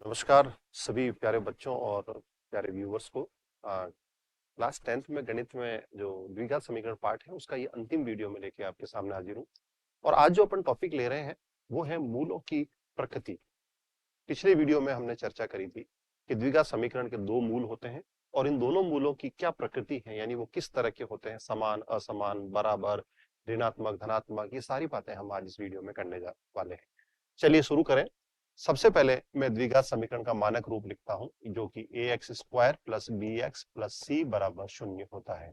नमस्कार सभी प्यारे बच्चों और प्यारे व्यूवर्स को। क्लास 10th में गणित में जो द्विघात समीकरण पार्ट है उसका ये अंतिम वीडियो में लेके आपके सामने हाजिर हूँ। और आज जो अपन टॉपिक ले रहे हैं वो है मूलों की प्रकृति। पिछले वीडियो में हमने चर्चा करी थी कि द्विघात समीकरण के दो मूल होते हैं और इन दोनों मूलों की क्या प्रकृति है, यानी वो किस तरह के होते हैं, समान, असमान, बराबर, ऋणात्मक, धनात्मक, ये सारी बातें हम आज इस वीडियो में करने जा वाले हैं। चलिए शुरू करें। सबसे पहले मैं द्विघात समीकरण का मानक रूप लिखता हूं जो कि ax square plus b x plus c बराबर 0 होता है।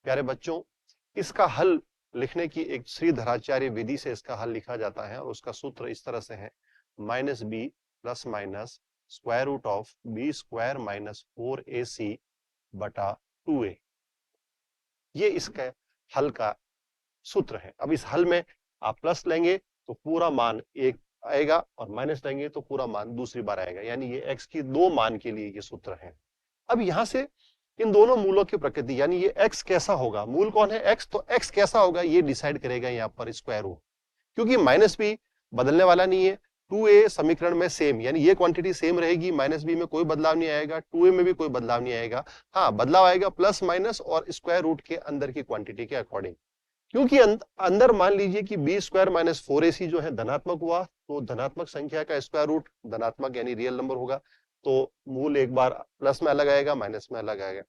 प्यारे बच्चों, इसका हल लिखने की एक श्रीधराचार्य विधि से इसका हल लिखा जाता है और उसका सूत्र इस तरह से है minus B plus minus square root of B square minus 4ac बटा 2a। ये इसका हल का सूत्र है। अब इस हल में आप प्लस लेंगे तो पूरा मान एक आएगा और माइनस लेंगे तो पूरा मान दूसरी बार आएगा, यानी ये x की दो मान के लिए ये सूत्र है। अब यहां से इन दोनों मूलों की प्रकृति, यानी ये x कैसा होगा, मूल कौन है x, तो x कैसा होगा ये डिसाइड करेगा यहाँ पर स्क्वायर रूट। क्योंकि माइनस बी बदलने वाला नहीं है, 2a समीकरण में सेम, यानी ये क्वांटिटी सेम रहेगी, माइनस बी में कोई बदलाव नहीं आएगा, 2a में भी कोई बदलाव नहीं आएगा। हाँ, बदलाव आएगा प्लस माइनस और स्क्वायर रूट के अंदर की क्वांटिटी के अकॉर्डिंग। क्योंकि अंदर मान लीजिए कि बी स्क्वायर माइनस 4ac जो है धनात्मक हुआ, तो धनात्मक संख्या का स्क्वायर रूट धनात्मक यानी रियल नंबर होगा, तो मूल एक बार प्लस में अलग आएगा, माइनस में अलग आएगा।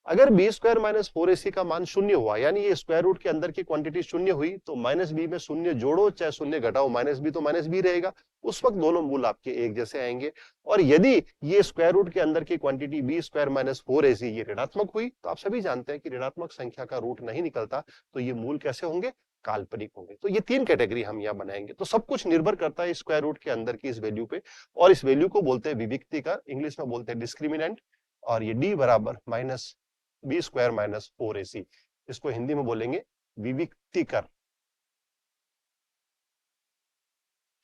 अगर बी स्क्वायर माइनस 4ac का मान शून्य हुआ, यानी ये स्क्वायर रूट के अंदर की क्वांटिटी शून्य हुई, तो माइनस बी में शून्य जोड़ो चाहे शून्य घटाओ, माइनस बी तो माइनस बी रहेगा, उस वक्त दोनों मूल आपके एक जैसे आएंगे। और यदि ये स्क्वायर रूट के अंदर की quantity B square minus 4ac ये ऋणात्मक हुई, तो आप सभी जानते हैं कि ऋणात्मक संख्या का रूट नहीं निकलता, तो ये मूल कैसे होंगे, काल्पनिक होंगे। तो ये तीन कैटेगरी हम यहाँ बनाएंगे। तो सब कुछ निर्भर करता है स्क्वायर रूट के अंदर की इस वैल्यू पे, और इस वैल्यू को बोलते हैं विविक्ति का, इंग्लिश में बोलते हैं डिस्क्रिमिनेंट। और ये डी बराबर minus B square minus 4ac, इसको हिंदी में बोलेंगे विविक्तिकर।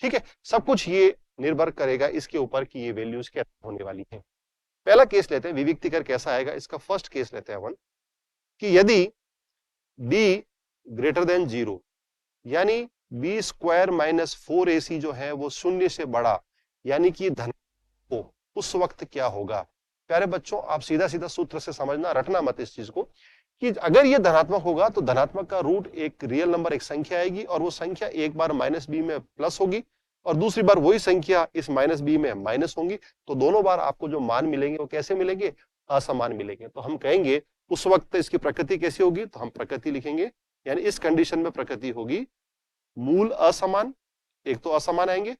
ठीक है, सब कुछ ये निर्भर करेगा इसके ऊपर कि ये वैल्यूज क्या होने वाली हैं। पहला केस लेते हैं विविक्तिकर कैसा आएगा, इसका फर्स्ट केस लेते हैं अपन कि यदि b ग्रेटर देन 0, यानी बी स्क्वायर माइनस 4ac जो है वो शून्य से बड़ा, यानी कि धन को, उस वक्त क्या होगा। प्यारे बच्चों, आप सीधा सीधा सूत्र से समझना, रटना मत इस चीज को, कि अगर ये धनात्मक होगा तो धनात्मक का रूट एक रियल नंबर, एक संख्या आएगी, और वो संख्या एक बार माइनस बी में प्लस होगी और दूसरी बार वही संख्या इस माइनस बी में माइनस होंगी, तो दोनों बार आपको जो मान मिलेंगे वो कैसे मिलेंगे, असमान मिलेंगे। तो हम कहेंगे उस वक्त इसकी प्रकृति कैसी होगी, तो हम प्रकृति लिखेंगे, यानी इस कंडीशन में प्रकृति होगी मूल असमान, एक तो असमान आएंगे,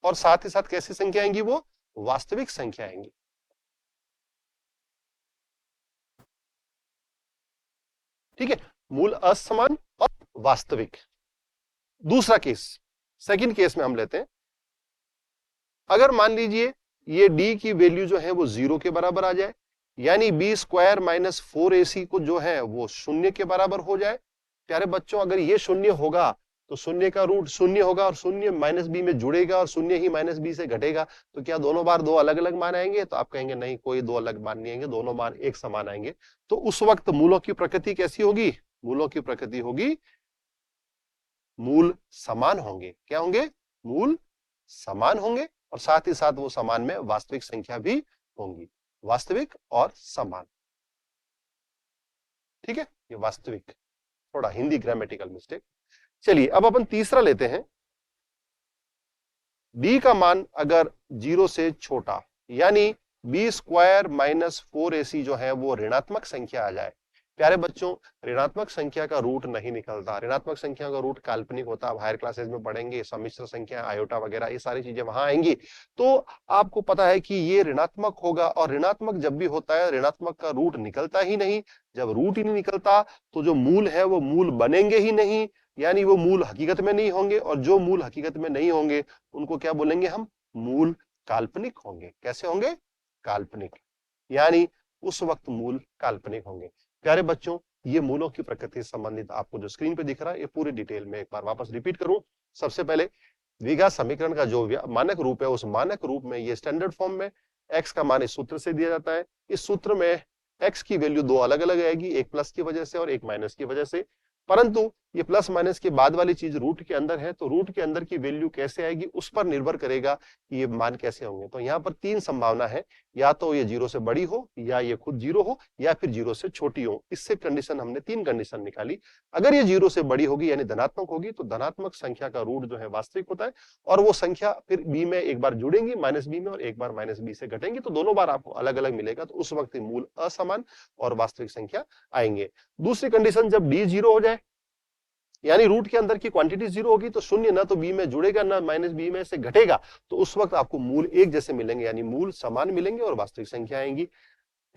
और साथ ही साथ कैसी संख्या आएंगी, वो वास्तविक संख्या आएंगी। ठीक है, मूल असमान और वास्तविक। दूसरा केस, सेकंड केस में हम लेते हैं, अगर मान लीजिए ये d की वैल्यू जो है वो 0 के बराबर आ जाए, यानी बी स्क्वायर माइनस 4ac को जो है वो शून्य के बराबर हो जाए। प्यारे बच्चों, अगर ये शून्य होगा तो शून्य का रूट शून्य होगा और शून्य माइनस बी में जुड़ेगा और शून्य ही माइनस बी से घटेगा, तो क्या दोनों बार दो अलग अलग मान आएंगे, तो आप कहेंगे नहीं, कोई दो अलग मान नहीं आएंगे, दोनों मान एक समान आएंगे। तो उस वक्त मूलों की प्रकृति कैसी होगी, मूलों की प्रकृति होगी मूल समान होंगे। क्या होंगे, मूल समान होंगे, और साथ ही साथ वो समान में वास्तविक संख्या भी होंगी, वास्तविक और समान। ठीक है, ये वास्तविक, थोड़ा हिंदी ग्रामेटिकल मिस्टेक। चलिए अब अपन तीसरा लेते हैं, b का मान अगर 0 से छोटा, यानी बी स्क्वायर माइनस 4ac जो है वो ऋणात्मक संख्या आ जाए। प्यारे बच्चों, ऋणात्मक संख्या का रूट नहीं निकलता, ऋणात्मक संख्या का रूट काल्पनिक होता है। हायर क्लासेस में पढ़ेंगे, सम्मिश्र संख्या, आयोटा वगैरह, ये सारी चीजें वहां आएंगी। तो आपको पता है कि ये ऋणात्मक होगा, और ऋणात्मक जब भी होता है ऋणात्मक का रूट निकलता ही नहीं। जब रूट ही नहीं निकलता तो जो मूल है वो मूल बनेंगे ही नहीं, यानी वो मूल हकीकत में नहीं होंगे, और जो मूल हकीकत में नहीं होंगे उनको क्या बोलेंगे हम, मूल काल्पनिक होंगे। कैसे होंगे, काल्पनिक, यानी उस वक्त मूल काल्पनिक होंगे। प्यारे बच्चों, ये मूलों की प्रकृति से संबंधित आपको जो स्क्रीन पे दिख रहा है ये पूरी डिटेल में एक बार वापस रिपीट करूं। सबसे पहले द्विघात समीकरण का जो मानक रूप है, उस मानक रूप में ये स्टैंडर्ड फॉर्म में x का मान इस सूत्र से दिया जाता है। इस सूत्र में x की वैल्यू दो अलग अलग आएगी, एक प्लस की वजह से और एक माइनस की वजह से, परंतु ये प्लस माइनस के बाद वाली चीज रूट के अंदर है, तो रूट के अंदर की वैल्यू कैसे आएगी उस पर निर्भर करेगा कि ये मान कैसे होंगे। तो यहाँ पर तीन संभावना है, या तो ये 0 से बड़ी हो, या ये खुद 0 हो, या फिर 0 से छोटी हो। इससे कंडीशन हमने तीन कंडीशन निकाली। अगर ये 0 से बड़ी होगी यानी धनात्मक होगी, तो धनात्मक संख्या का रूट जो है वास्तविक होता है, और वो संख्या फिर बी में एक बार जुड़ेंगी माइनस बी में, और एक बार माइनस बी से घटेंगी, तो दोनों बार आपको अलग अलग मिलेगा। तो उस वक्त मूल असमान और वास्तविक संख्या आएंगे। दूसरी कंडीशन, जब डी 0 हो जाए, यानी रूट के अंदर की क्वांटिटी 0 होगी, तो शून्य ना तो बी में जुड़ेगा ना माइनस बी में से घटेगा, तो उस वक्त आपको मूल एक जैसे मिलेंगे, यानी मूल समान मिलेंगे और वास्तविक संख्या आएंगी।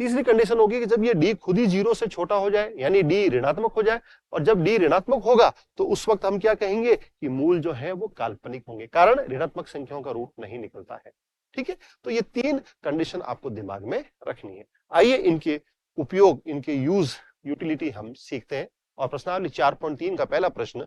तीसरी कंडीशन होगी कि जब ये डी खुद ही 0 से छोटा हो जाए, यानी डी ऋणात्मक हो जाए, और जब डी ऋणात्मक होगा तो उस वक्त हम क्या कहेंगे कि मूल जो है वो काल्पनिक होंगे, कारण ऋणात्मक संख्याओं का रूट नहीं निकलता है। ठीक है, तो ये तीन कंडीशन आपको दिमाग में रखनी है। आइए इनके उपयोग, इनके यूटिलिटी हम सीखते हैं। और प्रश्नावली 4.3 का पहला प्रश्न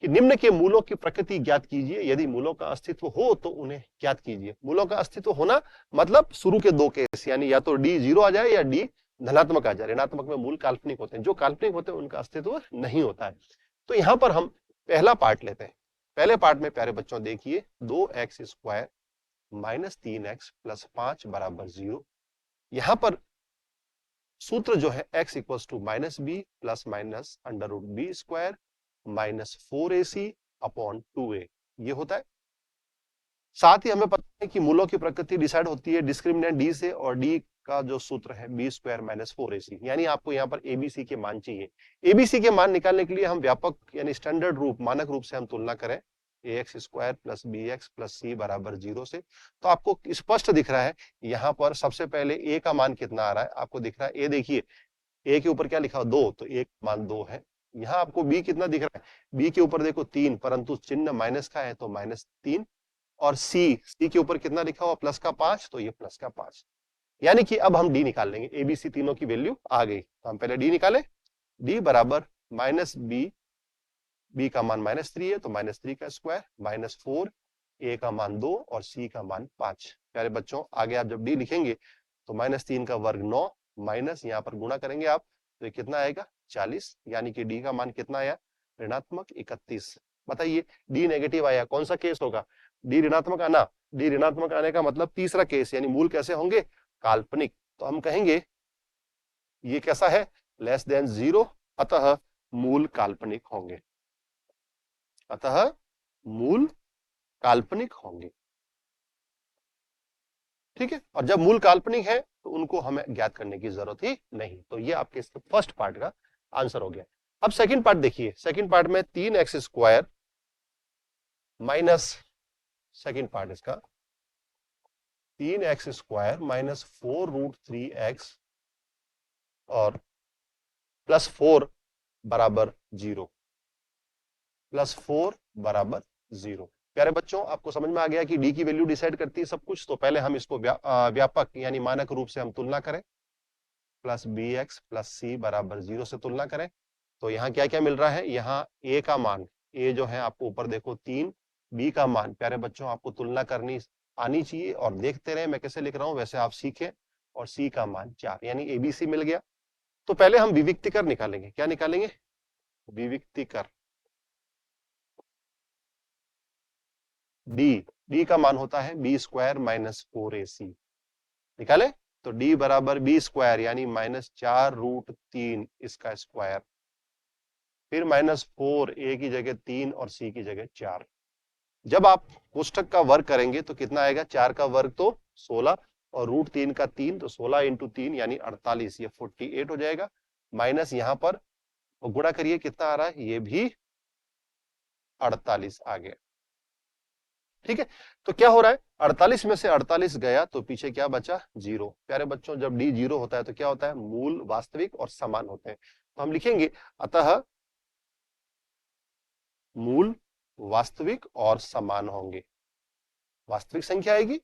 कि निम्न के मूलों की प्रकृति ज्ञात कीजिए, यदि मूलों का अस्तित्व हो तो उन्हें ज्ञात कीजिए। मूलों का अस्तित्व होना मतलब शुरू के दो केस, यानी या तो डी 0 आ जाए या डी धनात्मक आ जाए। ऋणात्मक में मूल काल्पनिक होते हैं, जो काल्पनिक होते हैं उनका अस्तित्व नहीं होता है। तो यहां पर हम पहला पार्ट लेते हैं। पहले पार्ट में प्यारे बच्चों देखिए, 2x² माइनस 3x प्लस 5 बराबर 0। यहां पर सूत्र जो है x equals to minus B plus minus under root B square minus 4ac upon 2a, ये होता है। साथ ही हमें पता है कि मूलों की प्रकृति डिसाइड होती है डिस्क्रिमिनेंट डी से, और डी का जो सूत्र है बी स्क्वायर माइनस 4ac, यानी आपको यहाँ पर एबीसी के मान चाहिए। एबीसी के मान निकालने के लिए हम व्यापक यानी स्टैंडर्ड रूप, मानक रूप से हम तुलना करें ax square plus b x plus c बराबर 0 से, तो आपको स्पष्ट दिख रहा है यहाँ पर सबसे पहले a का मान कितना आ रहा है, आपको दिख रहा है a, देखिए a के ऊपर क्या लिखा हो 2, तो a का मान 2 है। यहाँ आपको b कितना दिख रहा है, b के ऊपर देखो 3, परंतु चिन्ह माइनस का है तो -3, और सी के ऊपर कितना लिखा हुआ प्लस का 5, तो ये प्लस का 5। यानी कि अब हम डी निकाल लेंगे, एबीसी तीनों की वैल्यू आ गई, तो हम पहले डी निकाले। डी बराबर माइनस बी का मान -3 है तो -3 का स्क्वायर माइनस 4, ए का मान 2 और सी का मान 5। प्यारे बच्चों आगे आप जब डी लिखेंगे तो -3 का वर्ग 9, माइनस यहाँ पर गुणा करेंगे आप, तो ये कितना आएगा 40, यानी कि डी का मान कितना आया ऋणात्मक 31। बताइए डी नेगेटिव आया, कौन सा केस होगा, डी ऋणात्मक आना। डी ऋणात्मक आने का मतलब तीसरा केस, यानी मूल कैसे होंगे काल्पनिक। तो हम कहेंगे ये कैसा है लेस देन 0, अतः मूल काल्पनिक होंगे, अतः मूल काल्पनिक होंगे। ठीक है, और जब मूल काल्पनिक है तो उनको हमें ज्ञात करने की जरूरत ही नहीं। तो ये आपके फर्स्ट पार्ट का आंसर हो गया। अब सेकंड पार्ट देखिए, सेकंड पार्ट में 3x² माइनस, सेकंड पार्ट इसका 3x² माइनस 4 रूट 3x और प्लस 4 बराबर 0, प्लस 4 बराबर 0। प्यारे बच्चों आपको समझ में आ गया कि डी की वैल्यू डिसाइड करती है सब कुछ। तो पहले हम इसको व्यापक यानी मानक रूप से हम तुलना करें, plus b x plus c बराबर 0 से तुलना करें। तो यहाँ क्या क्या मिल रहा है, यहाँ ए का मान, ए जो है आपको ऊपर देखो 3, बी का मान प्यारे बच्चों आपको तुलना करनी आनी चाहिए, और देखते रहे मैं कैसे लिख रहा हूं वैसे आप सीखें, और सी का मान 4, यानी एबीसी मिल गया। तो पहले हम विविक्तिकर निकालेंगे, क्या निकालेंगे विविक्तिकर। डी का मान होता है बी स्क्वायर माइनस 4ac, निकाले तो डी बराबर बी स्क्वायर यानी -4 रूट 3 इसका स्क्वायर, फिर -4, ए की जगह 3 और सी की जगह 4। जब आप कोष्ठक का वर्ग करेंगे तो कितना आएगा, 4 का वर्ग तो 16 और रूट 3 का 3, तो 16 इंटू 3 यानी 48, ये 48 हो जाएगा। माइनस यहां पर गुणा करिए कितना आ रहा है, ये भी 48 आ गया। ठीक है, तो क्या हो रहा है 48 में से 48 गया तो पीछे क्या बचा 0। प्यारे बच्चों जब डी 0 होता है तो क्या होता है, मूल वास्तविक और समान होते हैं। तो हम लिखेंगे अतः मूल वास्तविक और समान होंगे, वास्तविक संख्या आएगी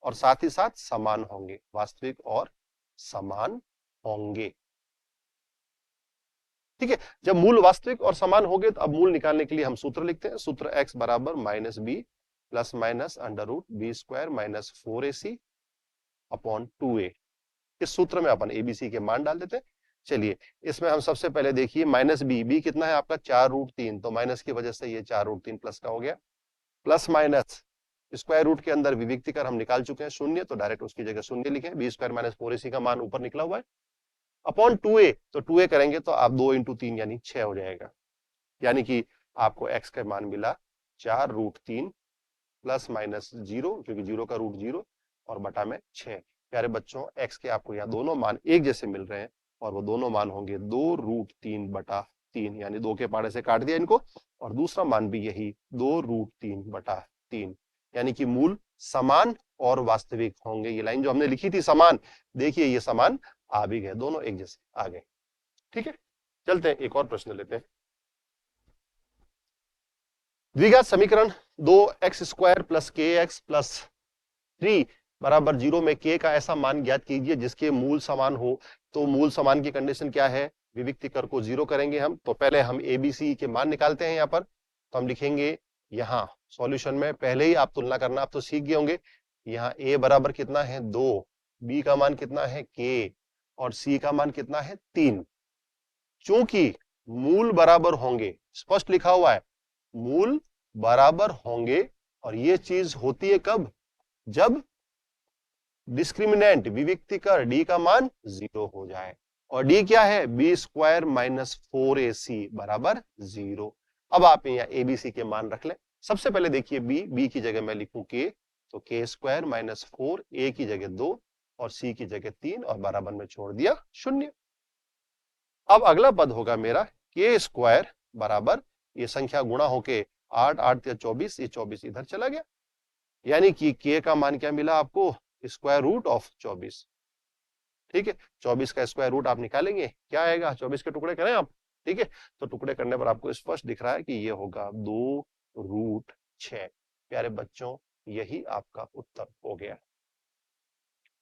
और साथ ही साथ समान होंगे, वास्तविक और समान होंगे। ठीक है, जब मूल वास्तविक और समान होंगे तो अब मूल निकालने के लिए हम सूत्र लिखते हैं। सूत्र x बराबर -b plus minus under root B square minus 4ac upon 2a। इस सूत्र में अपन एबीसी के मान डाल देते हैं। चलिए इसमें हम सबसे पहले देखिए माइनस बी, बी कितना है आपका 4√3, तो माइनस की वजह से ये 4√3 प्लस का हो गया, प्लस माइनस स्क्वायर रूट के अंदर विविक्ति कर हम निकाल चुके हैं शून्य, तो डायरेक्ट उसकी जगह शून्य लिखें, बी स्क्वायर माइनस 4ac का मान ऊपर निकला हुआ है अपॉन 2a, तो 2a करेंगे तो आप 2 इंटू 3 यानी 6 हो जाएगा, यानी कि आपको x का मान मिला 4√3 प्लस माइनस 0, क्योंकि 0 का रूट 0 और बटा में 6। प्यारे बच्चों x के आपको यहाँ दोनों मान एक जैसे मिल रहे हैं और वो दोनों मान होंगे 2√3 बटा 3, यानी 2 के पाड़े से काट दिया इनको, और दूसरा मान भी यही 2√3 बटा 3, यानी कि मूल समान और वास्तविक होंगे। ये लाइन जो हमने लिखी थी समान, देखिए ये समान आ भी गए, दोनों एक जैसे आ गए। ठीक है, चलते हैं एक और प्रश्न लेते हैं। द्विघात समीकरण 2x² प्लस kx प्लस 3 बराबर 0 में k का ऐसा मान ज्ञात कीजिए जिसके मूल समान हो। तो मूल समान की कंडीशन क्या है, विविक्ति कर को 0 करेंगे हम, तो पहले हम abc के मान निकालते हैं यहाँ पर, तो हम लिखेंगे यहाँ सॉल्यूशन में, पहले ही आप तुलना करना आप तो सीख गए होंगे, यहाँ a बराबर कितना है 2, b का मान कितना है k और c का मान कितना है 3। चूंकि मूल बराबर होंगे, स्पष्ट लिखा हुआ है मूल बराबर होंगे, और ये चीज होती है कब, जब डिस्क्रिमिनेंट विविक्ति कर d का मान 0 हो जाए, और d क्या है b² माइनस 4ac बराबर 0। अब आप यहाँ abc के मान रख लें। सबसे पहले देखिए b की जगह मैं लिखूं k, तो k² माइनस 4, a की जगह 2 और c की जगह 3 और बराबर में छोड़ दिया 0। अब अगला पद होगा मेरा k² बराबर, ये संख्या गुणा होके 8 8 या 24, ये 24 इधर चला गया, यानी कि k का मान क्या मिला आपको, स्क्वायर रूट ऑफ 24। ठीक है, 24 का स्क्वायर रूट आप निकालेंगे, क्या आएगा, 24 के टुकड़े करें आप। ठीक है, तो टुकड़े करने पर आपको स्पष्ट दिख रहा है कि ये होगा 2√6। प्यारे बच्चों, यही आपका उत्तर हो गया।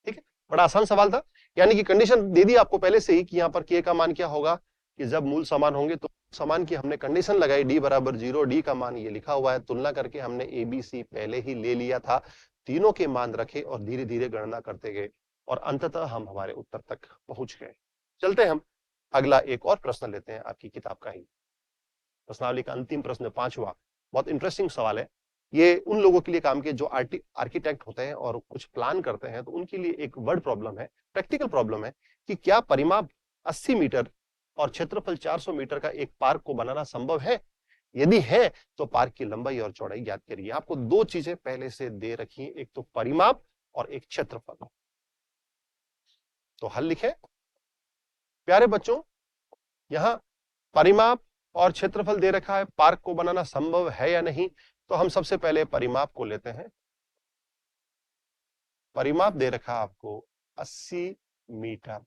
ठीक है, बड़ा आसान सवाल था, यानी कि कंडीशन दे दी आपको पहले से ही कि यहाँ पर k का मान क्या होगा, कि जब मूल समान होंगे तो समान की हमने कंडीशन लगाई d बराबर 0, d का मान ये लिखा हुआ है, तुलना करके हमने abc पहले ही ले लिया था, तीनों के मान रखे और धीरे धीरे गणना करते गए और अंततः हम हमारे उत्तर तक पहुंच गए। चलते हम अगला एक और प्रश्न लेते हैं आपकी किताब का ही, प्रश्नावली का अंतिम प्रश्न 5वां, बहुत इंटरेस्टिंग सवाल है। ये उन लोगों के लिए काम के जो आर्किटेक्ट होते हैं और कुछ प्लान करते हैं, तो उनके लिए एक वर्ड प्रॉब्लम है, प्रैक्टिकल प्रॉब्लम है कि क्या परिमाप 80 मीटर और क्षेत्रफल 400 मीटर का एक पार्क को बनाना संभव है, यदि है तो पार्क की लंबाई और चौड़ाई ज्ञात करिए। आपको दो चीजें पहले से दे रखी हैं, एक तो परिमाप और एक क्षेत्रफल। तो हल लिखें प्यारे बच्चों, यहां परिमाप और क्षेत्रफल दे रखा है, पार्क को बनाना संभव है या नहीं, तो हम सबसे पहले परिमाप को लेते हैं। परिमाप दे रखा आपको 80 मीटर।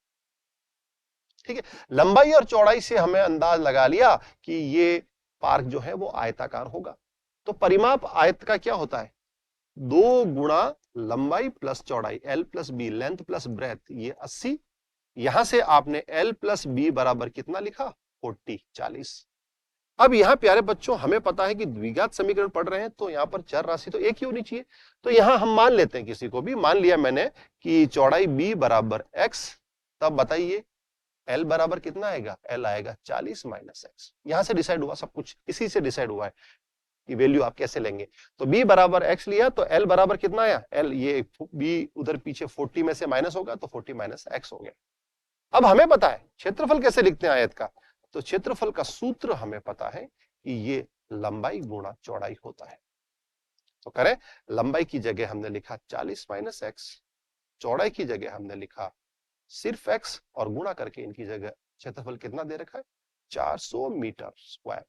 ठीक है, लंबाई और चौड़ाई से हमें अंदाज लगा लिया कि ये पार्क जो है वो आयताकार होगा। तो परिमाप आयत का क्या होता है, 2 गुणा लंबाई प्लस चौड़ाई, L plus B, length plus breadth, ये 80। यहां से आपने L प्लस बी बराबर कितना लिखा, 40। अब यहां प्यारे बच्चों हमें पता है कि द्विघात समीकरण पढ़ रहे हैं, तो यहां पर चर राशि तो एक ही होनी चाहिए। तो यहां हम मान लेते हैं, किसी को भी मान लिया मैंने कि चौड़ाई b बराबर x, तब बताइए L बराबर कितना आएगा, L आएगा 40 माइनस x। यहां से डिसाइड हुआ सब कुछ, इसी से डिसाइड हुआ है कि वैल्यू आप कैसे लेंगे। तो b बराबर x लिया तो L बराबर कितना आया, L ये b उधर पीछे 40 में से माइनस होगा तो 40 माइनस x हो गया। अब हमें पता है क्षेत्रफल कैसे लिखते हैं आयत का, तो क्षेत्रफल का सूत्र हमें पता है कि ये लंबाई गुणा चौड़ाई होता है। तो करें, लंबाई की जगह हमने लिखा 40 माइनस x, चौड़ाई की जगह हमने लिखा सिर्फ x, और गुणा करके इनकी जगह क्षेत्रफल कितना दे रखा है, 400 मीटर स्क्वायर।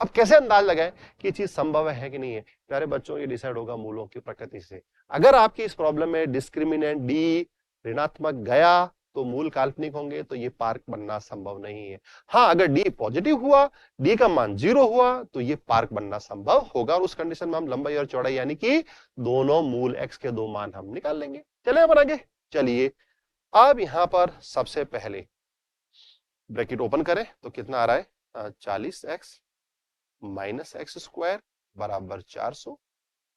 अब कैसे अंदाज लगाएं कि चीज संभव है कि नहीं है, प्यारे बच्चों ये डिसाइड होगा मूलों की प्रकृति से। अगर आपकी इस प्रॉब्लम में डिस्क्रिमिनेंट डी ऋणात्मक गया तो मूल काल्पनिक होंगे, तो ये पार्क बनना संभव नहीं है। हाँ, अगर डी पॉजिटिव हुआ, डी का मान 0 हुआ, तो ये पार्क बनना संभव होगा, और उस कंडीशन में हम लंबाई और चौड़ाई यानी कि दोनों मूल एक्स के दो मान हम निकाल लेंगे। चले अपन आगे, चलिए अब यहां पर सबसे पहले ब्रैकेट ओपन करें तो कितना आ रहा है, 40x माइनस एक्स स्क्वायर बराबर 400।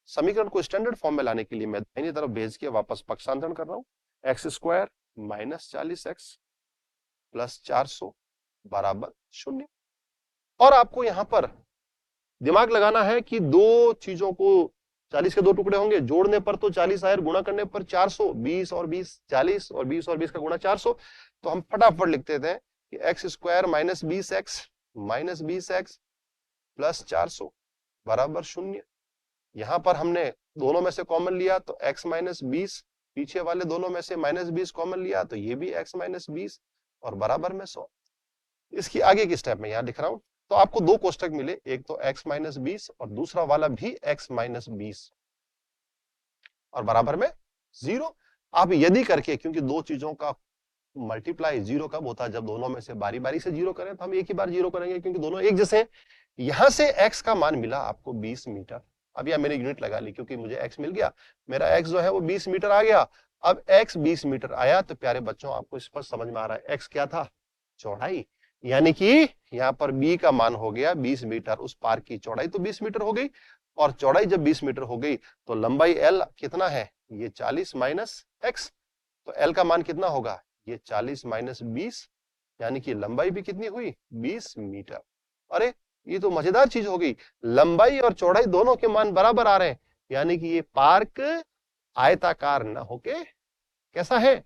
समीकरण को स्टैंडर्ड फॉर्म में लाने के लिए मैं दाहिनी तरफ भेज के वापस पक्षांतरण कर रहा हूं, x square minus 40x plus 400 बराबर 0। और आपको यहां पर दिमाग लगाना है कि दो चीजों को 40 के दो टुकड़े होंगे, जोड़ने पर तो 40 आए, गुणा करने पर 400, 20 और 20 40 और 20 और 20 का गुणा 400। तो हम फटाफट लिख देते हैं कि x square minus 20x plus 400 बराबर 0। यहां पर हमने दोनों में से कॉमन लिया तो x माइनस 20, पीछे वाले दोनों में से माइनस 20 कॉमन लिया तो ये भी x माइनस 20 और बराबर में 100। इसकी आगे की स्टेप में यहां लिख रहा हूं। तो आपको दो कोष्टक मिले, एक तो x माइनस 20 और दूसरा वाला भी x माइनस 20 और बराबर में 0। आप यदि करके, क्योंकि दो चीजों का मल्टीप्लाई 0 कब होता है, जब दोनों में से बारी बारी से 0 करें, तो हम एक ही बार 0 करेंगे क्योंकि दोनों एक जैसे हैं। यहां से x का मान मिला आपको 20 मीटर। अब यह मैंने यूनिट लगा ली क्योंकि मुझे x मिल गया, मेरा x जो है वो 20 मीटर आ गया। अब x 20 मीटर आया तो प्यारे बच्चों आपको स्पष्ट समझ में आ रहा है x क्या था, चौड़ाई। यानी कि यहाँ पर b का मान हो गया 20 मीटर, उस पार की चौड़ाई तो 20 मीटर हो गई, और चौड़ाई जब 20 मीटर हो गई तो लंबाई l कितना है, ये 40 माइनस x। तो l का मान कितना होगा, ये 40 माइनस 20, यानी कि लंबाई भी कितनी हुई, 20 मीटर। अरे ये तो मजेदार चीज हो गई, लंबाई और चौड़ाई दोनों के मान बराबर आ रहे हैं, यानी कि ये पार्क आयताकार न होके कैसा है,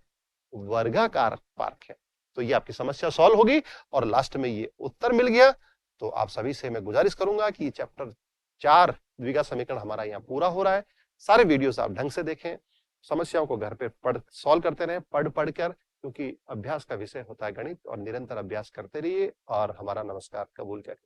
वर्गाकार पार्क है। तो ये आपकी समस्या सॉल्व होगी और लास्ट में ये उत्तर मिल गया। तो आप सभी से मैं गुजारिश करूंगा कि चैप्टर 4 द्विघात समीकरण हमारा यहाँ पूरा हो रहा है। सारे वीडियोस आप ढंग से देखें, समस्याओं को घर पे पढ़ सॉल्व करते रहें, पढ़ कर, क्योंकि अभ्यास का विषय होता है गणित, और निरंतर अभ्यास करते रहिए और हमारा नमस्कार कबूल करें।